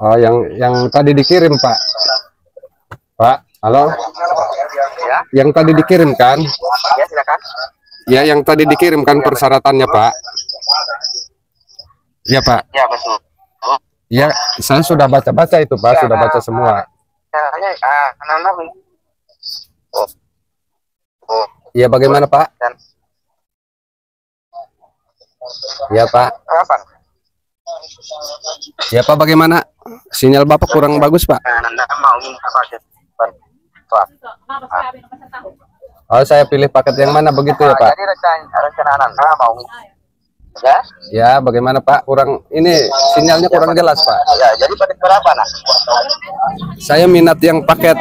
Oh, yang tadi dikirim, Pak. Pak, halo. Ya. Yang tadi dikirimkan? Ya, silakan. Ya, yang tadi dikirimkan persyaratannya, Pak. Ya, Pak. Ya, betul. Ya, saya sudah baca-baca itu, Pak. Sudah baca semua. Ya, bagaimana, Pak? Ya, Pak. Ya, Pak, bagaimana? Sinyal Bapak kurang bagus, Pak. Oh, saya pilih paket yang mana begitu ya, Pak? Jadi rencana Anda mau ya? Ya, bagaimana, Pak? Kurang ini sinyalnya kurang jelas, Pak. Ya, jadi paket berapa, Nak? Saya minat yang paket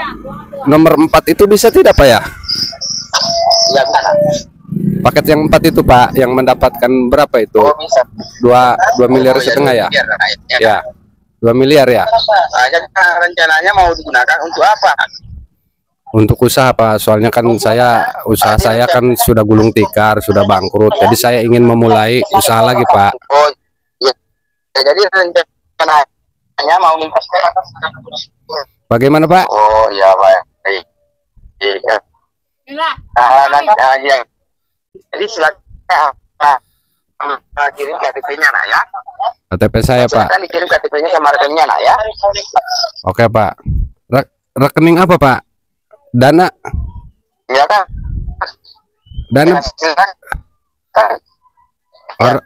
nomor 4 itu bisa tidak, Pak ya? Ya, mana? Paket yang 4 itu, Pak, yang mendapatkan berapa itu? Oh, bisa. 2 miliar setengah ya? Ya. 2 miliar ya? Jadi rencananya mau digunakan untuk apa? Untuk usaha, Pak. Soalnya kan usaha saya kan sudah gulung tikar, sudah bangkrut. Jadi saya ingin memulai usaha lagi, Pak. Oh, iya. Jadi rencananya mau investasi. Bagaimana, Pak? Oh, iya, Pak. Iya. Iya. Jadi silakan kirim KTP-nya, Nak, ya. KTP saya, Pak. Silakan dikirim KTP-nya sama rekeningnya, Nak, ya. Oke, Pak. Rekening apa, Pak? Dana? Iya, kan? Dana? Silakan.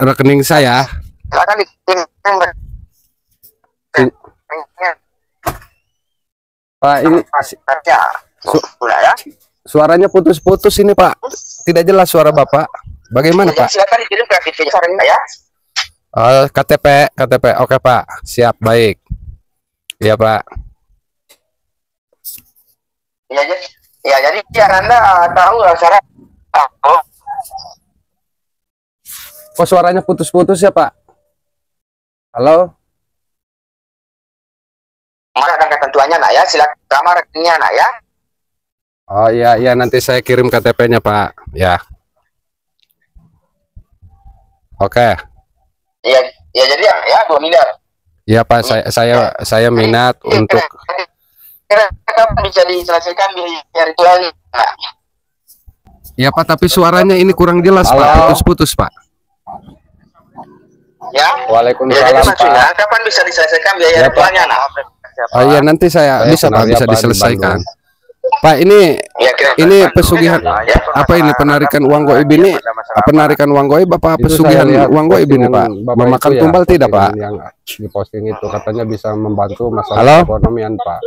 Rekening saya. Silakan dikirim. Pak, ini ya. Suaranya putus-putus ini, Pak. Tidak jelas suara Bapak. Bagaimana, Pak? Silakan dikirim KTP-nya ya. KTP. Oke, Pak. Siap, baik. Iya, Pak. Ya, jadi biar Anda tahu cara. Kok suaranya putus-putus ya, Pak? Halo? Mana ketentuannya, Nak, ya? Silakan kamar rekeningnya, Nak, ya. Oh iya, nanti saya kirim KTP-nya, Pak. Ya. Oke. Iya, jadi ya 2 miliar. Iya, Pak, saya minat untuk bisa diselesaikan biaya ritualnya. Ya, Pak, tapi suaranya ini kurang jelas, Pak. Putus-putus, Pak. Ya. Waalaikumsalam, Pak. Kapan bisa diselesaikan biaya ritualnya, Nak? Oh iya, nanti saya bisa, Pak, bisa diselesaikan. Pak, ini pesugihan apa ini, penarikan uang goib ini? Penarikan uang goib apa pesugihan uang goib ini, Pak? Memakan tumbal tidak, Pak? Yang diposting itu katanya bisa membantu masalah ekonomian, Pak.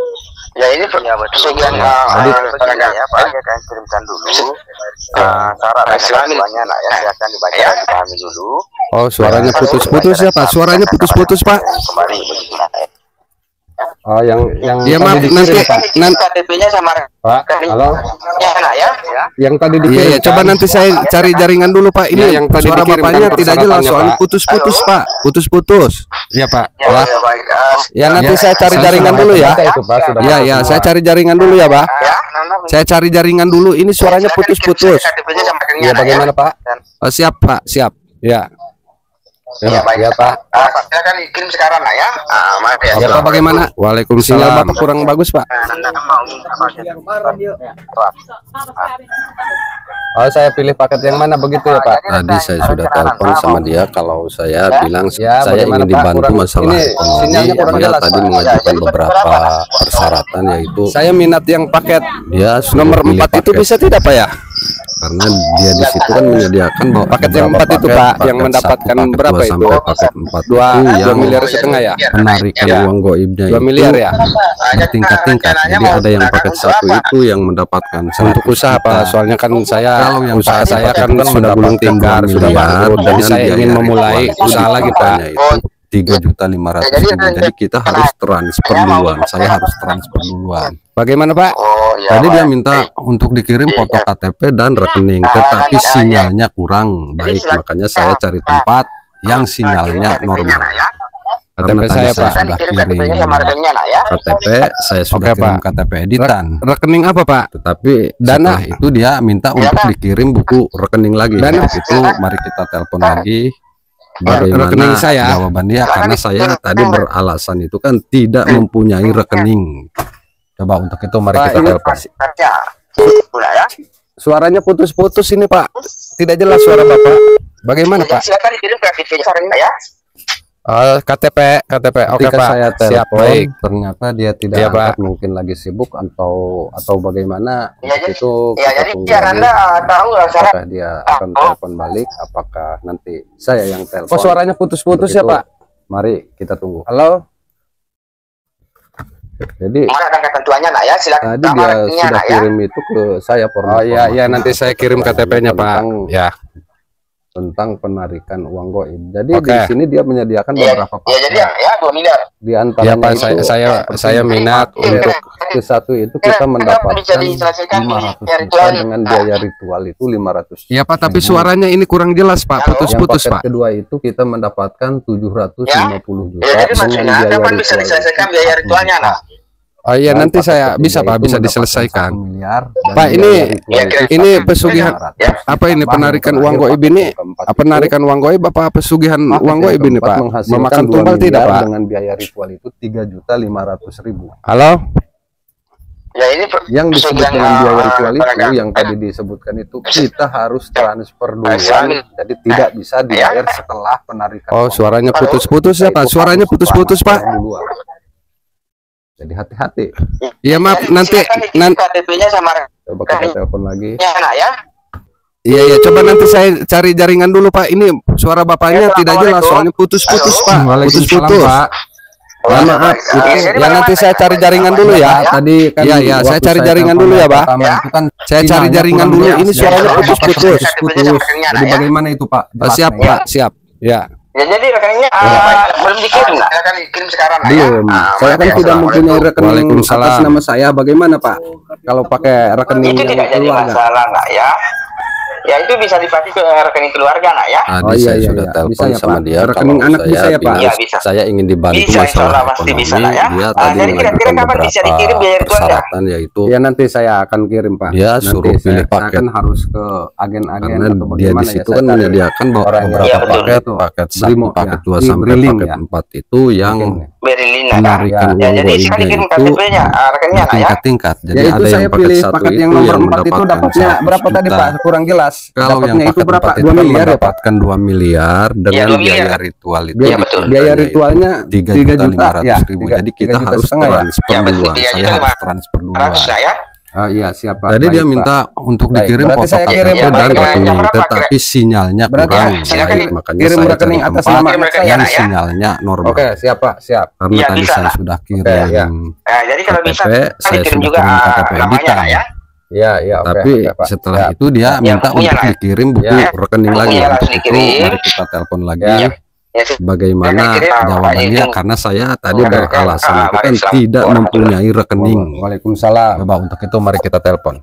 Ya, ini pesugihan ya, Pak. Saya akan kirimkan dulu syarat dan ketentuannya, Nak, ya. Silakan dibaca dan dipahami dulu. Oh, suaranya putus-putus ya, Pak. Suaranya putus-putus, Pak. Kembali. Oh, yang ya, maaf, nanti KTP-nya sama Pak. Halo. Ya, Nak, ya. Yang tadi dikirim. Iya, coba nanti saya cari jaringan dulu, Pak. Ini yang tadi suara Bapaknya tidak jelas, soalnya putus-putus, Pak. Putus-putus. Iya, Pak. Ya, Ya, nanti saya cari jaringan dulu ya. Ya, saya cari jaringan dulu ya, Pak. Saya cari jaringan dulu. Ini suaranya putus-putus. Ya, bagaimana, Pak? Oh, siap, Pak. Siap. Ya. Ya, baik. Ya, Pak. Silakan dikirim sekarang, Nak, ya. Maaf ya. Ya, Pak, bagaimana? Waalaikumsalam. Sinyal Bapak kurang bagus, Pak. Oh, saya pilih paket yang mana begitu ya, Pak? Tadi saya sudah telepon sama dia, kalau saya bilang saya ingin dibantu masalah ekonomi. Dia tadi mengajukan beberapa persyaratan, yaitu saya minat yang paket dia nomor 4 itu bisa tidak, Pak ya? Karena dia di situ kan menyediakan paket yang 4 itu, Pak, yang mendapatkan berapa itu? Paket 4 2 miliar setengah ya? Penarikan uang goibnya 2 miliar ya? Tingkat-tingkat. Jadi ada yang paket 1 itu yang mendapatkan untuk usaha, Pak. Soalnya kan usaha saya kan sudah gulung tikar, sudah bangkrut. Jadi saya ingin memulai usaha lagi, Pak. 3.500.000. Jadi kita harus transfer duluan. Saya harus transfer duluan. Bagaimana, Pak? Tadi dia minta untuk dikirim foto KTP dan rekening, tetapi sinyalnya kurang baik, makanya saya cari tempat yang sinyalnya normal. KTP saya, Pak, sudah kirim KTP, saya sudah kirim KTP editan. Rekening apa, Pak? Tetapi dana itu dia minta untuk dikirim buku rekening lagi. Dan itu mari kita telepon lagi. rekening saya. Jawaban dia karena saya tadi beralasan itu kan tidak mempunyai rekening. Coba untuk itu mari kita telepon. Suaranya putus-putus ini Pak, tidak jelas suara Bapak. Bagaimana Pak? Silakan dikirim ke KTP ya. KTP oke Pak, saya siap. Baik, ternyata dia tidak angkat, mungkin lagi sibuk atau bagaimana ya, itu ya, jadi biar Anda tahu apakah dia akan telepon balik, apakah nanti saya yang telepon. Oh, suaranya putus-putus ya Pak. Mari kita tunggu. Halo. Jadi ada ketentuannya nak ya, silakan. Tadi dia sudah kirim itu ke saya. Oh iya nanti saya kirim KTP-nya Pak. Ya. Tentang penarikan uang goib. Jadi di sini dia menyediakan beberapa paket. Ya, jadi ya 2 miliar. Di antaranya Pak, saya minat untuk ke satu itu kita mendapatkan 500 juta dengan biaya ritual itu 500. Ya Pak, tapi suaranya ini kurang jelas Pak, putus-putus Pak. Kedua itu kita mendapatkan 750 juta dengan biaya ritual. Bisa diselesaikan biaya ritualnya nah. Oh iya nanti saya bisa Pak, bisa diselesaikan. Pak ini pesugihan apa ini penarikan uang goib ini? Penarikan uang goib apa pesugihan uang goib ini Pak? Memakan tumbal tidak Pak? Dengan biaya ritual itu 3.500.000. Halo? Ya ini yang disebut dengan biaya ritual itu yang tadi disebutkan itu kita harus transfer duluan, jadi tidak bisa dibayar setelah penarikan. Oh suaranya putus-putus ya Pak? Suaranya putus-putus Pak? Jadi hati-hati. Iya maaf nanti KTP-nya sama. Coba kita telepon lagi. Ya nak ya. Iya coba nanti saya cari jaringan dulu Pak. Ini suara bapaknya tidak jelas soalnya putus-putus Pak. Putus-putus. Ya maaf ya nanti saya cari jaringan dulu ya. Tadi kan ya saya cari jaringan dulu ya Pak. Saya cari jaringan dulu. Ini suaranya putus-putus. Jadi bagaimana itu Pak? Siap Pak, siap. Ya. Ya jadi rekeningnya belum dikirim nggak? Akan dikirim sekarang belum. Saya kan tidak mempunyai rekening atas nama saya. Bagaimana Pak? Kalau pakai rekening itu tidak jadi masalah nggak ya? Ya itu bisa dipakai ke rekening keluarga nggak ya? Tadi saya sudah telepon sama dia. Rekening anak bisa ya Pak? Iya bisa. Saya ingin dibantu masalah ekonomi. Dia tadi kira-kira kapan bisa dikirim biaya persyaratan yaitu. Ya nanti saya akan kirim Pak. Dia suruh pilih paket. Kan harus ke agen-agen atau bagaimana. Dia di situ kan menyediakan beberapa paket 1, paket 2 sampai paket 4 itu yang menarikan uang goib itu tingkat-tingkat. Jadi ada yang paket 1 yang nomor 4 itu dapatnya berapa tadi Pak? Kurang jelas. Kalau yang paket 4 itu mendapatkan 2 miliar dengan biaya ritual itu biaya ritualnya 3.500.000. Jadi kita harus transfer duluan. Saya harus transfer duluan. Oh iya siapa? Tadi dia minta untuk dikirim foto KTP dan rekening, tetapi sinyalnya kurang. Makanya kirim rekening atas nama yang sinyalnya normal. Oke siapa? Siap. Karena tadi saya sudah kirim jadi kalau bisa saya sudah kirim KTP editan. Ya, tapi setelah itu dia minta untuk dikirim buku rekening lagi. Untuk itu mari kita telepon lagi. Bagaimana jawabannya? Karena saya tadi beralasan itu kan tidak mempunyai rekening. Waalaikumsalam. Coba untuk itu mari kita telepon.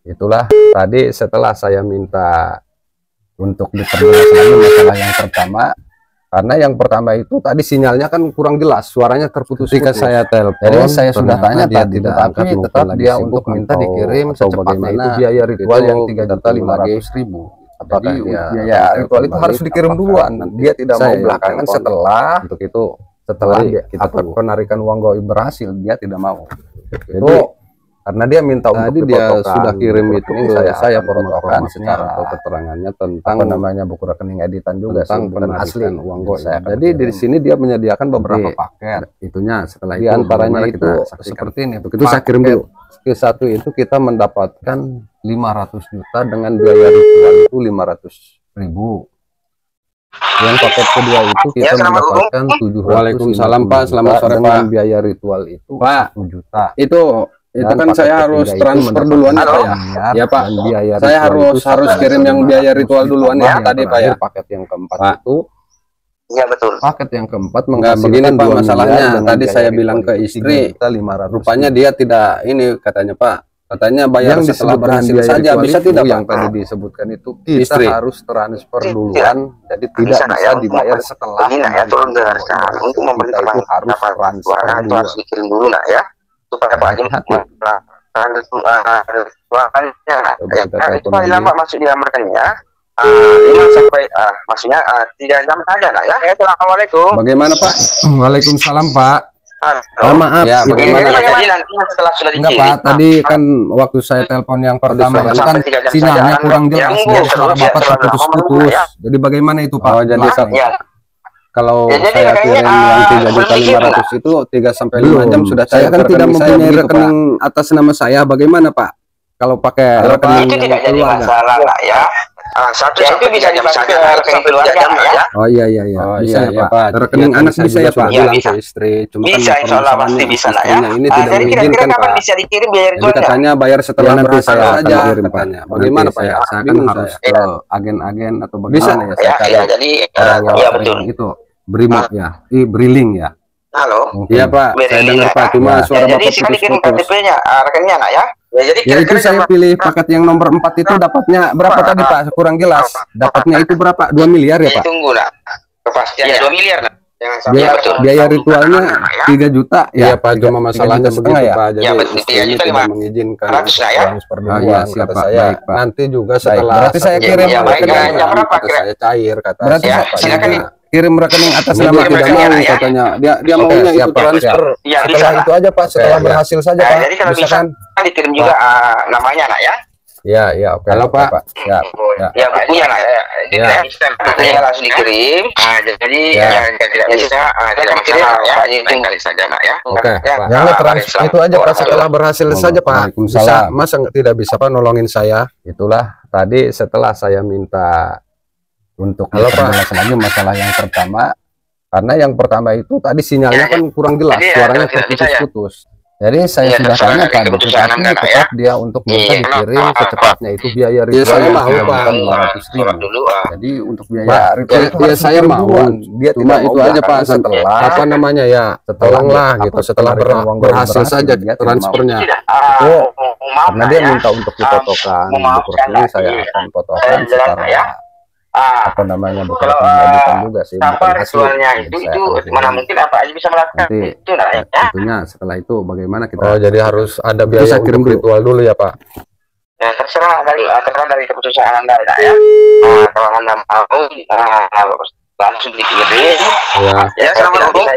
Itulah tadi setelah saya minta untuk diperjelas lagi masalah yang pertama. Karena yang pertama itu tadi sinyalnya kan kurang jelas, suaranya terputus. Ketika saya telepon, jadi saya sudah tanya dia tidak angkat, tetap dia untuk minta dikirim secepatnya itu biaya ritual yang 3.500.000. Apakah biaya ritual itu harus dikirim duluan? Dia tidak mau belakangan setelah untuk itu setelah kita penarikan uang goib berhasil dia tidak mau. Itu karena dia minta untuk dia sudah kirim itu saya fotokan secara atau keterangannya tentang namanya buku rekening editan juga tentang asli uang goib. Jadi di sini dia menyediakan beberapa paket. Itunya setelah itu antaranya itu seperti ini. Begitu saya kirim dulu. Ke satu itu kita mendapatkan 500 juta dengan biaya ritual itu 500.000. Yang paket kedua itu kita mendapatkan 700. Waalaikumsalam Pak, selamat sore Pak. Dengan biaya ritual itu Pak 1 juta. Itu kan saya harus transfer duluan Pak ya. Pak. Saya harus kirim yang biaya ritual duluan ya tadi Pak ya. Paket yang keempat itu iya betul. Paket yang keempat begini Pak masalahnya. Tadi saya bilang ke istri, rupanya dia tidak ini katanya Pak. Katanya bayar yang setelah berhasil saja bisa tidak yang Pak? Tadi disebutkan itu kita harus transfer duluan, jadi tidak bisa dibayar setelah ya turun dari sekarang untuk memberikan harus transfer harus dikirim dulu nak ya supaya Pak Haji itu paling lama masuk di dalam rekeningnya 5 sampai maksudnya 3 jam saja nak ya. Assalamualaikum. Bagaimana Pak? Waalaikumsalam Pak. Maaf ya, bagaimana? Jadi nanti setelah sudah enggak Pak, tadi kan waktu saya telepon yang pertama itu kan sinyalnya kurang jelas, suara Bapak terputus-putus. Jadi bagaimana itu Pak? Oh, jadi kalau saya kirim yang 3.500.000 itu 3 sampai 5 jam sudah saya kan tidak mempunyai rekening atas nama saya. Bagaimana Pak? Kalau pakai rekening itu tidak jadi masalah lah ya. Satu itu bisa dipakai rekening keluarga ya. Oh iya bisa ya Pak. Rekening anak bisa ya Pak. Bilang ke istri. Cuma bisa insyaallah pasti bisa lah ya. Ini tidak mengizinkan Pak. Bisa dikirim biaya itu katanya bayar setelah nanti saya akan kirim Pak. Bagaimana Pak ya? Saya kan harus ke agen-agen atau bagaimana ya? Ya jadi ya betul. Itu Brimo ya. Briling ya. Halo. Iya Pak. Saya dengar Pak. Cuma suara Bapak putus-putus. KTP-nya rekeningnya nak ya. Ya itu saya pilih paket yang nomor 4 itu dapatnya berapa tadi Pak? Kurang jelas. Dapatnya itu berapa? 2 miliar ya Pak? Tunggu nak. Kepastiannya 2 miliar nak. Biaya ritualnya 3 juta ya Pak. Cuma masalahnya setengah ya Pak. Jadi ini tidak mengizinkan transfer duluan kata saya. Nanti juga setelah berarti saya kirim saya cair kata berarti silakan kirim rekening atas nama tidak mau katanya. Dia maunya itu transfer. Setelah itu aja Pak, setelah berhasil saja Pak. Jadi kalau bisa dikirim juga namanya nak ya. Ya, oke. Halo Pak. Ya, bukunya lah ya. Bukunya langsung dikirim. Jadi yang tidak bisa tidak masalah ya. Ini kali saja nak ya. Oke. Jangan transfer itu aja Pak, setelah berhasil saja Pak. Bisa, masa tidak bisa Pak nolongin saya? Itulah tadi setelah saya minta untuk lagi masalah yang pertama, karena yang pertama itu tadi sinyalnya kan kurang jelas, suaranya terputus-putus. Jadi saya sudah tanya Pak, tapi tetap dia untuk minta dikirim secepatnya itu biaya ritual. Saya mau Pak 500.000. Jadi untuk biaya ritual saya mau. Dia cuma itu aja Pak setelah apa namanya ya, tolonglah gitu setelah berhasil saja transfernya. Itu karena dia minta untuk difotokan, untuk rekening saya akan fotokan secara apa namanya bukan editan juga sih, bukan ritualnya itu mana mungkin apa aja bisa melakukan nanti, itu nah ya. Tentunya setelah itu bagaimana kita jadi harus ada biaya kirim ritual dulu ya Pak. Ya terserah dari keputusan Anda ya. Kalau Anda mau langsung dikirim ya. Assalamualaikum.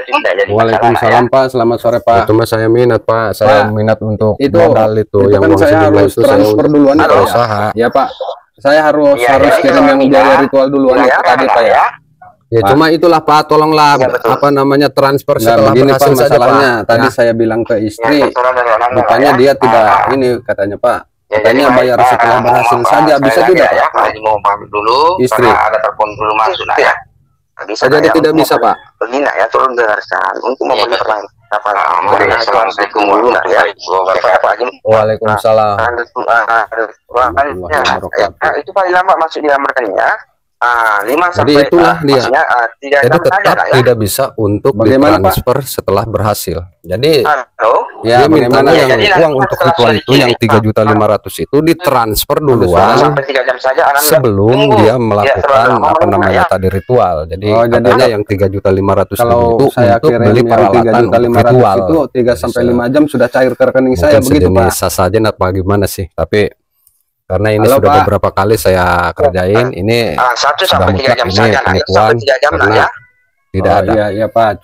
Waalaikumsalam Pak, selamat sore Pak. Cuma saya minat Pak, saya minat untuk itu modal itu yang kan saya harus transfer duluan ke usaha ya Pak. Saya harus kirim yang biaya ritual duluan tadi Pak ya. Ya cuma itulah Pak, tolonglah apa namanya transfer setelah berhasil masalahnya. Tadi saya bilang ke istri, rupanya dia tidak ini katanya Pak. Katanya bayar setelah berhasil saja, bisa tidak Pak? Mau pamit dulu, istri ada telepon dulu masuk lah ya. Bisa jadi tidak bisa Pak. Begini ya, tolong dengarkan untuk memberi pertanyaan. Assalamualaikum warahmatullahi wabarakatuh. Waalaikumsalam. Itu paling lama masuk di dalam rekeningnya 5 sampai. Jadi itulah dia. Jadi tetap tidak bisa untuk ditransfer setelah berhasil. Jadi ya minimal yang uang untuk ritual itu yang 3.500.000 itu ditransfer duluan sebelum dia melakukan apa namanya tadi ritual. Jadi katanya yang 3.500.000 itu untuk beli peralatan ritual itu 3 sampai 5 jam sudah cair ke rekening saya begitu Pak. Bisa saja apa gimana sih, tapi karena ini sudah beberapa kali saya kerjain, ini sudah mutlak ini penipuan karena tidak ada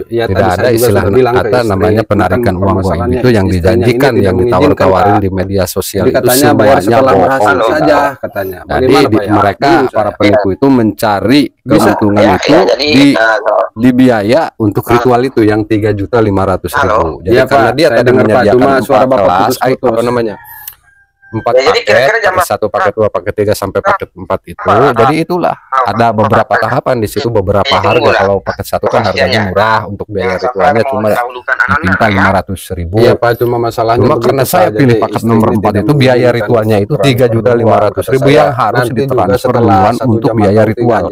tidak ada istilah kata namanya penarikan uang goib itu yang dijanjikan, yang ditawar-tawarin di media sosial itu semuanya bohong saja katanya. Jadi mereka para penipu itu mencari keuntungan itu di biaya untuk ritual itu yang 3.500.000. Jadi karena dia tadi menyediakan 4 kelas apa namanya 4 paket, satu paket 2 paket 3 sampai paket 4 itu. Jadi itulah ada beberapa tahapan di situ, beberapa harga. Kalau paket 1 kan harganya murah, untuk biaya ritualnya cuma diminta 500.000. Iya Pak, cuma masalahnya karena saya pilih paket nomor 4 itu biaya ritualnya itu 3.500.000 yang harus ditransfer duluan untuk biaya ritual.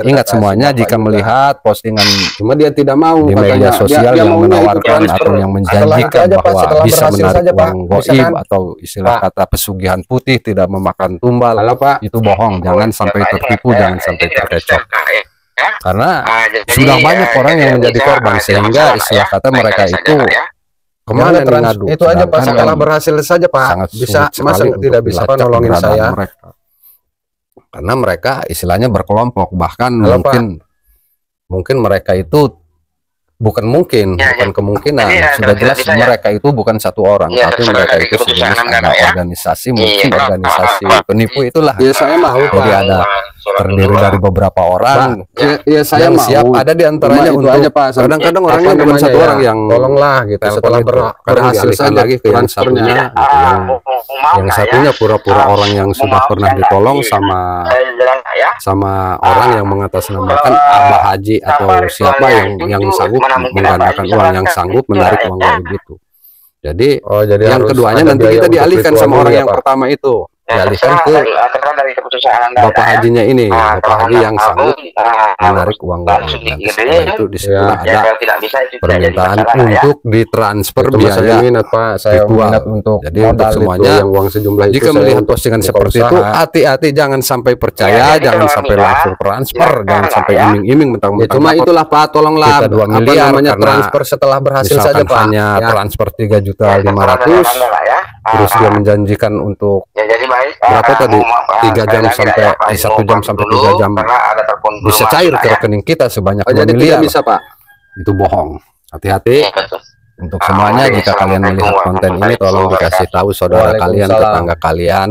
Ingat semuanya jika melihat postingan cuma dia tidak mau di media sosial yang menawarkan atau yang menjanjikan bahwa bisa menarik uang goib atau istilah kata pesugihan putih tidak memakan tumbal. Halo, Pak. Itu bohong, jangan sampai tertipu, jangan sampai terkecoh. Karena sudah banyak orang yang menjadi korban sehingga istilah kata mereka itu kemana ngadu. Itu aja Pak, setelah berhasil saja Pak. Sangat bisa, masa tidak bisa nolongin saya. karena mereka istilahnya berkelompok, bahkan mungkin mereka itu bukan kemungkinan, sudah jelas mereka itu bukan satu orang, tapi mereka itu sejenis ada organisasi, mungkin organisasi penipu itulah. Ya saya mau, jadi ada terdiri dari beberapa orang. Ya saya mau. Siap ada di antaranya untuk aja, Pak. Kadang-kadang orangnya bukan satu orang yang tolonglah gitu. Setelah berhasil saja lagi ke yang satunya, yang satunya pura-pura orang yang sudah pernah ditolong sama orang yang mengatasnamakan Abah Haji atau siapa yang sanggup menggandakan uang, yang sanggup menarik uang gaib itu. Jadi yang keduanya nanti kita dialihkan sama orang yang pertama itu, dialihkan ke Bapak Hajinya ini, Bapak Haji yang sanggup menarik uang gaib. Nanti setelah itu disitulah ada permintaan untuk ditransfer biaya ritual. Jadi untuk semuanya uang sejumlah itu, jika melihat postingan seperti itu, hati-hati, jangan sampai percaya, jangan sampai langsung transfer, jangan sampai iming-iming mentang-mentang. Cuma itulah Pak, tolonglah 2 miliar namanya transfer setelah berhasil saja Pak, hanya transfer 3.500.000, terus dia menjanjikan untuk berapa tadi, 3 jam sampai 1 jam sampai 3 jam bisa cair ke rekening kita sebanyak 2 miliar. Bisa Pak, itu bohong. Hati-hati untuk semuanya. Jika kalian melihat konten ini, tolong dikasih tahu saudara kalian, tetangga kalian,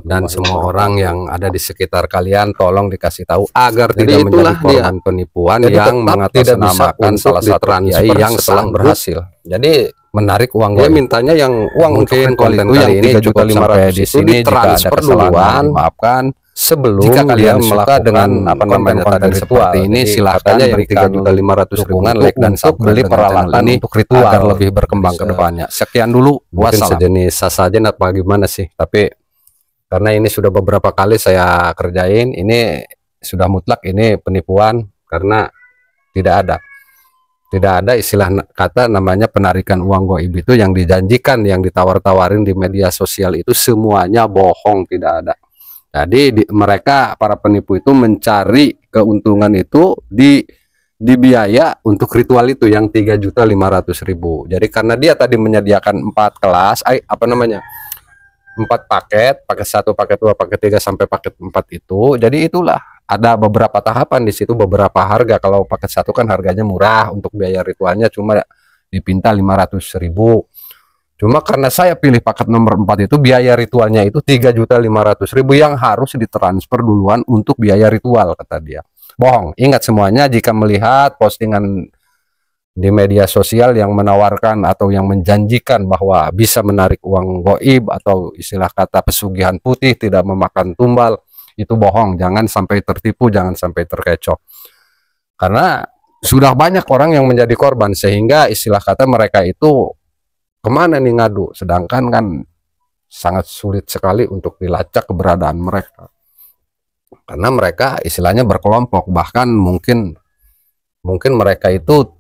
dan semua orang yang ada di sekitar kalian, tolong dikasih tahu agar tidak menjadi korban penipuan yang mengatasnamakan salah satu kiai yang telah berhasil. Jadi menarik uang gaib, mintanya yang mungkin konten kali ini cukup sampai di sini. Jika ada kesalahan, maafkan. Sebelum jika kalian melakukan dengan konten seperti ini, silahkan berikan 3.500.000 like dan beli peralatan ini untuk ritual agar lebih berkembang ke depannya. Sekian dulu, mungkin sejenis sasajen apa gimana sih, tapi karena ini sudah beberapa kali saya kerjain, ini sudah mutlak ini penipuan, karena tidak ada istilah kata namanya penarikan uang gaib itu yang dijanjikan, yang ditawar-tawarin di media sosial itu semuanya bohong, tidak ada. Jadi mereka para penipu itu mencari keuntungan itu di biaya untuk ritual itu yang 3.500.000. Jadi karena dia tadi menyediakan 4 kelas, 4 paket, paket 1, paket 2, paket 3 sampai paket 4 itu. Jadi itulah ada beberapa tahapan di situ, beberapa harga. Kalau paket 1 kan harganya murah, untuk biaya ritualnya cuma dipinta 500.000. Cuma karena saya pilih paket nomor 4 itu, biaya ritualnya itu 3.500.000 yang harus ditransfer duluan untuk biaya ritual, kata dia. Bohong. Ingat semuanya, jika melihat postingan di media sosial yang menawarkan atau yang menjanjikan bahwa bisa menarik uang gaib atau istilah kata pesugihan putih, tidak memakan tumbal, itu bohong. Jangan sampai tertipu, jangan sampai terkecoh. Karena sudah banyak orang yang menjadi korban, sehingga istilah kata mereka itu kemana nih ngadu, sedangkan kan sangat sulit sekali untuk dilacak keberadaan mereka, karena mereka istilahnya berkelompok, bahkan mungkin mereka itu